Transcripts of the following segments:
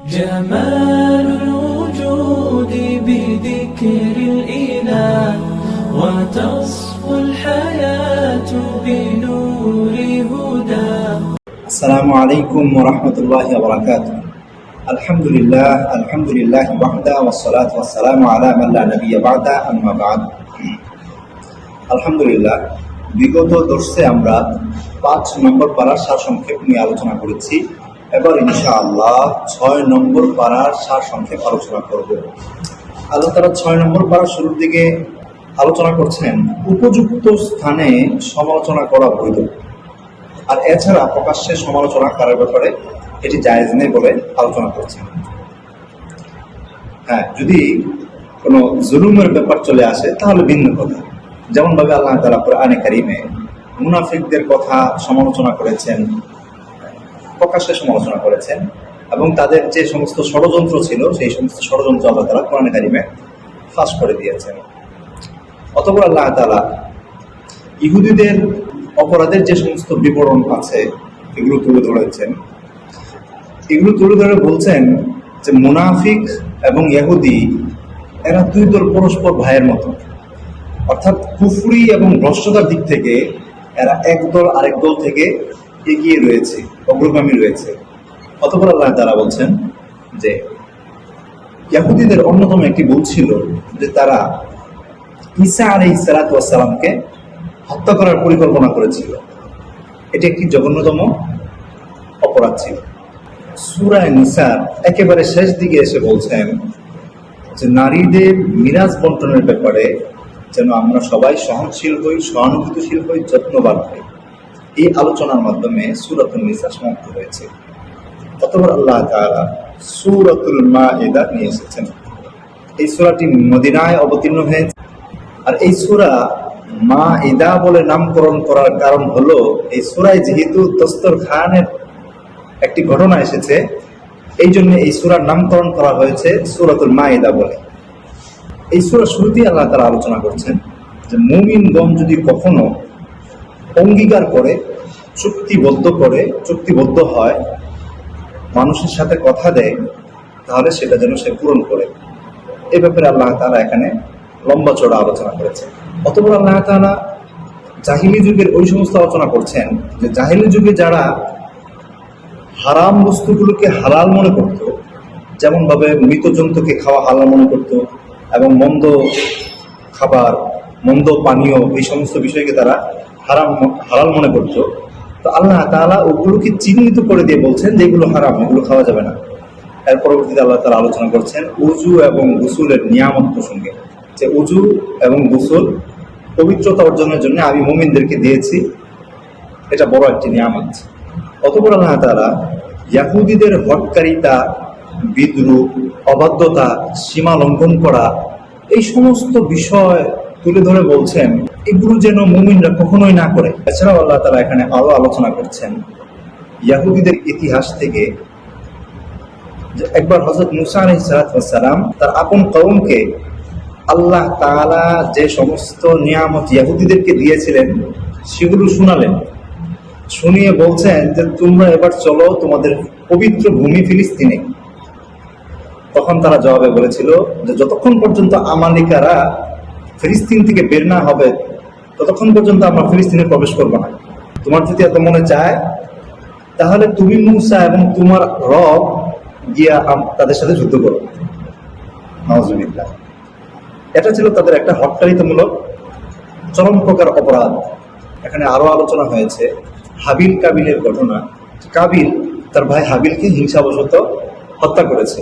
جمال الوجود بذكر الإله وتصفو الحياة بنور هداه. السلام عليكم ورحمة الله وبركاته. الحمد لله وحده والصلاة والسلام على من لا نبي بعده أما بعد. আলহামদুলিল্লাহ, বিগত দর্শে আমরা 5 নম্বর পারার সারসংক্ষেপ নিয়ে আলোচনা করেছি। এবার ইনশাআল্লাহ 6 নম্বর পারার সারসংক্ষেপ আলোচনা করব। আল্লাহ তাআলা 6 নম্বর পারার শুরুর দিকে আলোচনা করছেন উপযুক্ত স্থানে সমালোচনা করা বৈধ, আর এছাড়া প্রকাশ্যে সমালোচনা করার ব্যাপারে এটি জায়েজ নেই বলে আলোচনা করছেন। হ্যাঁ, যদি কোনো জুলুমের ব্যাপার চলে আসে তাহলে ভিন্ন কথা। যেমন ভাবে আল্লাহ তাআলা কোরআনে কারীমে মুনাফিকদের কথা সমালোচনা করেছেন, প্রকাশ্যে সমালোচনা করেছেন, এবং তাদের যে সমস্ত ষড়যন্ত্র ছিল সেই সমস্ত ষড়যন্ত্র আল্লাহ তাআলা কোরআনে কারীমে ফাঁস করে দিয়েছেন। অতঃপর আল্লাহ তাআলা ইহুদিদের অপরাধের যে সমস্ত বিবরণ আছে এগুলো তুলে ধরেছেন। এগুলো তুলে ধরে বলছেন যে মুনাফিক এবং ইহুদি এরা দুই দল পরস্পর ভাইয়ের মতো, অর্থাৎ কুফরি এবং ভ্রষ্টতার দিক থেকে এরা এক দল আরেক দল থেকে এগিয়ে রয়েছে, অগ্রগামী রয়েছে। অতঃপর আল্লাহ তাআলা বলছেন যে ইহুদিদের অন্যতম একটি ভুল ছিল যে তারা ঈসা আলাইহিস সালাতু ওয়াস সালামকে হত্যা করার পরিকল্পনা করেছিল। এটি একটি জঘন্যতম অপরাধ ছিল। সূরা নিসার একেবারে শেষ দিকে এসে বলছেন যে নারীদের মিরাজ বন্টনের ব্যাপারে যেন আমরা সবাই সহনশীল হই, সহানুভূতিশীল হই, যত্নবান হই। এই আলোচনার মাধ্যমে সূরাতুন নিসা সমাপ্ত হয়েছে। অতঃপর আল্লাহ তাআলা সূরাতুল মাঈদা নিয়ে এসেছেন। এই সূরাটি মদিনায় অবতীর্ণ হয়েছে, আর এই সূরা মাঈদা বলে নামকরণ করার কারণ হলো এই সূরায় যেহেতু দস্তরখানের একটি ঘটনা এসেছে, এই জন্য এই সূরার নামকরণ করা হয়েছে সূরাতুল মাঈদা বলে। এই সূরার শুরুতেই আল্লাহ তাআলা আলোচনা করছেন যে মুমিনগণ যদি কখনো অঙ্গীকার করে, চুক্তিবদ্ধ হয়, মানুষের সাথে কথা দেয়, তাহলে সেটা যেন সে পূরণ করে। এই ব্যাপারে আল্লাহ তাআলা এখানে লম্বা চড়া আলোচনা করেছে। অতঃপর আল্লাহ তাআলা জাহিলি যুগের ওই সমস্ত আলোচনা করছেন যে জাহিলি যুগে যারা হারাম বস্তুগুলোকে হালাল মনে করত, যেমন ভাবে মৃত জন্তুকে খাওয়া হালাল মনে করত, এবং মন্দ খাবার, মন্দ পানীয়, এই সমস্ত বিষয়কে তারা হালাল মনে করত। তো আল্লাহ তাআলা ওগুলোকে চিহ্নিত করে দিয়ে বলছেন যে এগুলো হারাম, এগুলো খাওয়া যাবে না। এর পরবর্তীতে আল্লাহ তাআলা আলোচনা করছেন উযু এবং গোসলের নিয়ামত প্রসঙ্গে, যে উযু এবং গোসল পবিত্রতা অর্জনের জন্য আমি মুমিনদেরকে দিয়েছি, এটা বড় একটি নিয়ামত। অতঃপর আল্লাহ তাআলা ইহুদিদের হঠকারিতা, বিদ্রুপ, অবাধ্যতা, সীমা লঙ্ঘন করা, এই সমস্ত বিষয় তুলে ধরে বলছেন এগুলো যেন মুমিনরা কখনোই না করে। এছাড়াও আল্লাহ তাআলা এখানে আরো আলোচনা করছেন ইহুদিদের ইতিহাস থেকে, যে একবার হযরত মুসা আলাইহিস সালাম তার আপন কওমকে আল্লাহ তাআলা যে সমস্ত নিয়ামত ইহুদিদেরকে দিয়েছিলেন সেগুলো শুনালেন। শুনিয়ে বলছেন যে তোমরা এবার চলো তোমাদের পবিত্র ভূমি ফিলিস্তিনে। তখন তারা জবাবে বলেছিল যে যতক্ষণ পর্যন্ত আমালিকারা ফিলিস্তিন থেকে বের না হবে ততক্ষণ পর্যন্ত আমরা ফিলিস্তিনে প্রবেশ করবো না। তোমার যদি এত মনে চায় তাহলে তুমি মুসা এবং তোমার রব গিয়া তাদের সাথে যুদ্ধ করো। নাউজুবিল্লাহ। এটা ছিল তাদের একটা হট্টারিতামূলক চরম প্রকার অপরাধ। এখানে আরো আলোচনা হয়েছে হাবিল কাবিলের ঘটনা। কাবিল তার ভাই হাবিলকে হিংসাবশত হত্যা করেছে।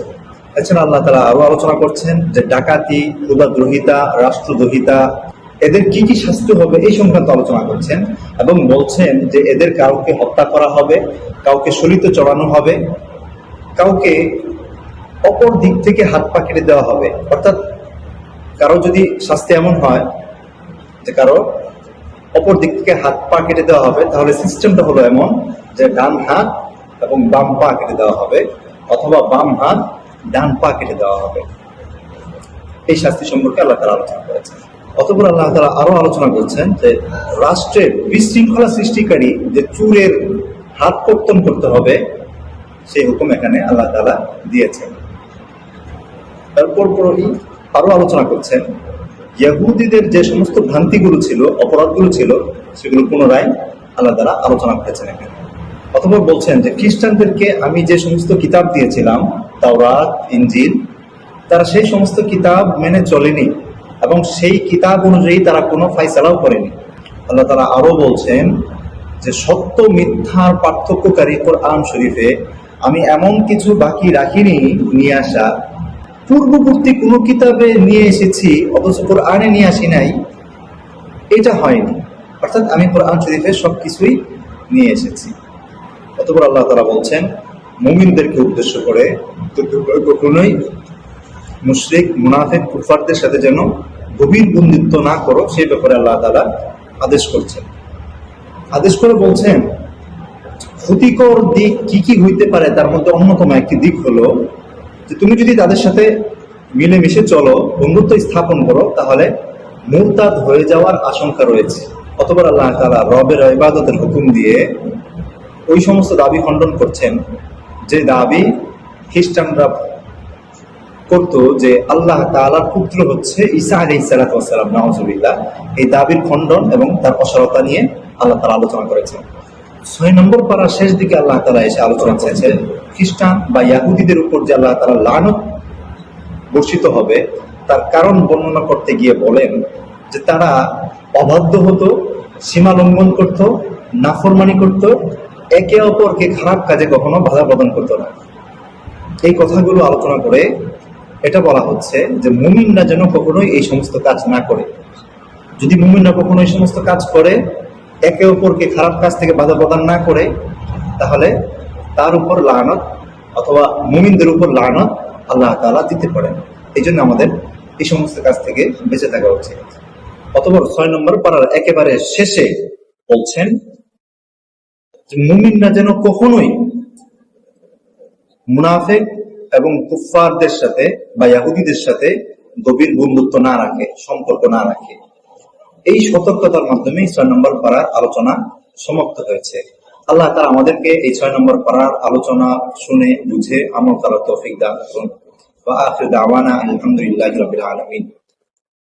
এছাড়া আল্লাহ তাআলা আরো আলোচনা করছেন যে ডাকাতি, ক্ষুধাদ্রোহিতা, রাষ্ট্রদ্রোহিতা, এদের কি কি শাস্তি হবে এই সংক্রান্ত আলোচনা করছেন, এবং বলছেন যে এদের কাউকে হত্যা করা হবে, কাউকে শরীতে চড়ানো হবে, কাউকে অপর দিক থেকে হাত পা কেটে দেওয়া হবে। অর্থাৎ কারো যদি শাস্তি এমন হয় যে কারো অপর দিক থেকে হাত পা কেটে দেওয়া হবে, তাহলে সিস্টেমটা হলো এমন যে ডান হাত এবং বাম পা কেটে দেওয়া হবে, অথবা বাম হাত ডান পা কেটে দেওয়া হবে। এই শাস্তি সম্পর্কে আল্লাহ তাআলা আলোচনা করেছেন। অতঃপর আল্লাহ তাআলা আরো আলোচনা করছেন যে রাষ্ট্রের বিশৃঙ্খলা সৃষ্টিকারী যে চোরের হাত কর্তন করতে হবে, সেই হুকুম এখানে আল্লাহ তাআলা দিয়েছেন। তারপর আরো আলোচনা করছেন ইহুদিদের যে সমস্ত ভ্রান্তিগুলো ছিল, অপরাধগুলো ছিল, সেগুলো পুনরায় আল্লাহ তাআলা আলোচনা করেছেন এখানে। অতঃপর বলছেন যে খ্রিস্টানদেরকে আমি যে সমস্ত কিতাব দিয়েছিলাম, তাওরাত, ইনজিল, তারা সেই সমস্ত কিতাব মেনে চলেনি এবং সেই কিতাব অনুযায়ী তারা কোনো ফায়সালাও করেনি। আল্লাহ তাআলা আরো বলছেন যে সত্য মিথ্যার পার্থক্যকারী কোরআন শরীফে আমি এমন কিছু বাকি রাখিনি নিয়ে আসা, পূর্ববর্তী কোনো কিতাবে নিয়ে এসেছি অথচ কোরআনে নিয়ে আসি নাই, এটা হয়নি। অর্থাৎ আমি কোরআন শরীফে সবকিছুই নিয়ে এসেছি। অতঃপর আল্লাহ তাআলা বলছেন মুমিনদেরকে উদ্দেশ্য করে কখনোই মুশরিক, মুনাফিক, কুফারদের সাথে যেন গভীর বন্ধুত্ব না করো, সেই ব্যাপারে আল্লাহ তাআলা আদেশ করছেন। আদেশ করে বলছেন ক্ষতিকর দিক কি কি হইতে পারে, তার মধ্যে অন্যতম একটি দিক হলো যে তুমি যদি তাদের সাথে মিলেমিশে চলো, বন্ধুত্ব স্থাপন করো, তাহলে মুরতাদ হয়ে যাওয়ার আশঙ্কা রয়েছে। অতঃপর আল্লাহ তাআলা রবের ইবাদতের হুকুম দিয়ে ওই সমস্ত দাবি খণ্ডন করছেন যে দাবি খ্রিস্টানরা করত যে আল্লাহ তাআলার পুত্র হচ্ছে ঈসা আলাইহিস সালাতু ওয়াস সালাম, নাউজুবিল্লাহ। এই দাবির খণ্ডন এবং তার অসারতা নিয়ে আল্লাহ তাআলা আলোচনা করেছেন। 6 নম্বর পারার শেষ দিকে আল্লাহ তাআলা এসে আলোচনা করেছেন খ্রিস্টান বা ইহুদিদের উপর যে আল্লাহ তাআলা লানত বর্ষিত হবে তার কারণ বর্ণনা করতে গিয়ে বলেন যে তারা অবাধ্য হতো, সীমা লঙ্ঘন করত, নাফরমানি করত, একে অপরকে খারাপ কাজে কখনো বাধা প্রদান করতো না। এই কথাগুলো আলোচনা করে এটা বলা হচ্ছে যে মুমিনরা যেন কখনোই এই সমস্ত কাজ না করে। যদি মুমিনরা কখনো এই সমস্ত কাজ করে, একে অপরকে খারাপ কাজ থেকে বাধা প্রদান না করে, তাহলে তার উপর লানত অথবা মুমিনদের উপর লানত আল্লাহ তাআলা দিতে পারেন। এই জন্য আমাদের এই সমস্ত কাজ থেকে বেঁচে থাকা উচিত। অতঃপর 6 নম্বর পারার একেবারে শেষে বলছেন যে মুমিনরা যেন কখনোই মুনাফিক এবং কুফফারদের সাথে বা ইহুদিদের সাথে গভীর বন্ধুত্ব না রাখে, সম্পর্ক না রাখে। এই সতর্কতার মাধ্যমে 6 নম্বর পারার আলোচনা সমাপ্ত হয়েছে। আল্লাহ তাআলা আমাদেরকে এই 6 নম্বর পারার আলোচনা শুনে বুঝে আমল করার তৌফিক দান করুন। ওয়া আখিরু দাওয়ানা আলহামদুলিল্লাহি রাব্বিল আলামিন।